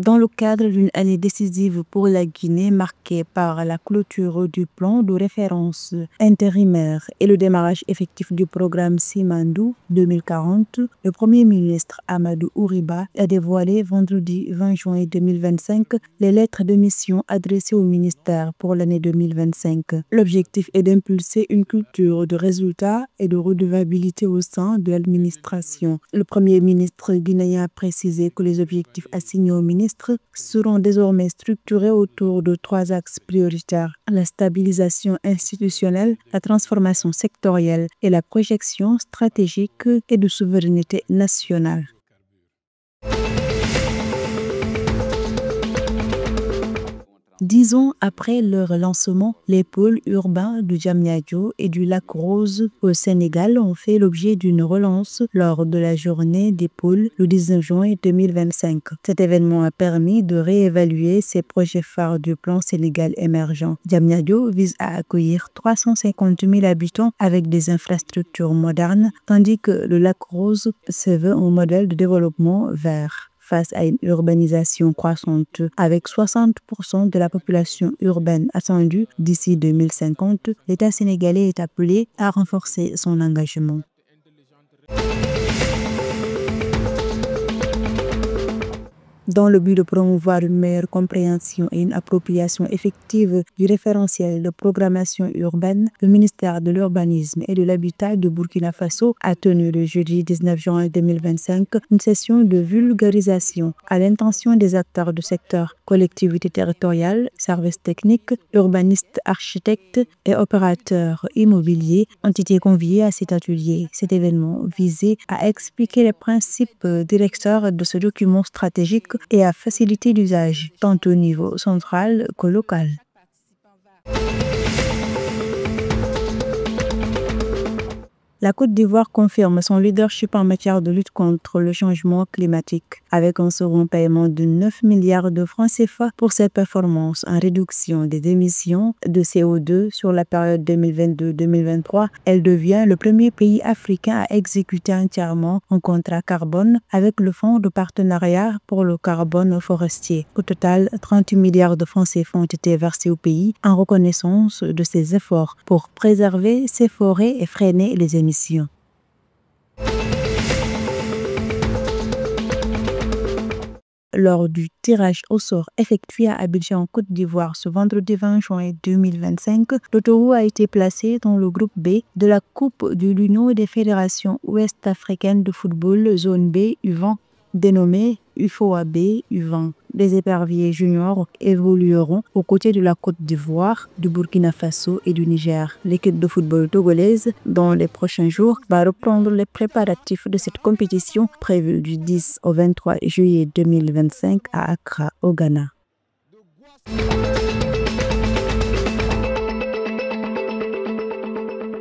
Dans le cadre d'une année décisive pour la Guinée marquée par la clôture du plan de référence intérimaire et le démarrage effectif du programme Simandou 2040, le Premier ministre Amadou Ouriba a dévoilé vendredi 20 juin 2025 les lettres de mission adressées au ministère pour l'année 2025. L'objectif est d'impulser une culture de résultats et de redevabilité au sein de l'administration. Le Premier ministre guinéen a précisé que les objectifs assignés au ministre seront désormais structurés autour de 3 axes prioritaires: la stabilisation institutionnelle, la transformation sectorielle et la projection stratégique et de souveraineté nationale. 10 ans après leur lancement, les pôles urbains de Diamniadio et du Lac Rose au Sénégal ont fait l'objet d'une relance lors de la journée des pôles le 19 juin 2025. Cet événement a permis de réévaluer ces projets phares du plan Sénégal émergent. Diamniadio vise à accueillir 350 000 habitants avec des infrastructures modernes, tandis que le Lac Rose se veut un modèle de développement vert. Face à une urbanisation croissante, avec 60% de la population urbaine attendue d'ici 2050, l'État sénégalais est appelé à renforcer son engagement. Dans le but de promouvoir une meilleure compréhension et une appropriation effective du référentiel de programmation urbaine, le ministère de l'Urbanisme et de l'Habitat de Burkina Faso a tenu le jeudi 19 juin 2025 une session de vulgarisation à l'intention des acteurs du secteur, collectivités territoriales, services techniques, urbanistes, architectes et opérateurs immobiliers ont été conviés à cet atelier. Cet événement visait à expliquer les principes directeurs de ce document stratégique et à faciliter l'usage, tant au niveau central que local. La Côte d'Ivoire confirme son leadership en matière de lutte contre le changement climatique, avec un second paiement de 9 milliards de francs CFA pour ses performances en réduction des émissions de CO2 sur la période 2022-2023. Elle devient le premier pays africain à exécuter entièrement un contrat carbone avec le Fonds de partenariat pour le carbone forestier. Au total, 38 milliards de francs CFA ont été versés au pays en reconnaissance de ses efforts pour préserver ses forêts et freiner les émissions. Lors du tirage au sort effectué à Abidjan, en Côte d'Ivoire, ce vendredi 20 juin 2025, le Togo a été placé dans le groupe B de la Coupe de l'Union des fédérations ouest-africaines de football zone B U20, dénommée UFOA-B U20. Les éperviers juniors évolueront aux côtés de la Côte d'Ivoire, du Burkina Faso et du Niger. L'équipe de football togolaise, dans les prochains jours, va reprendre les préparatifs de cette compétition prévue du 10 au 23 juillet 2025 à Accra, au Ghana.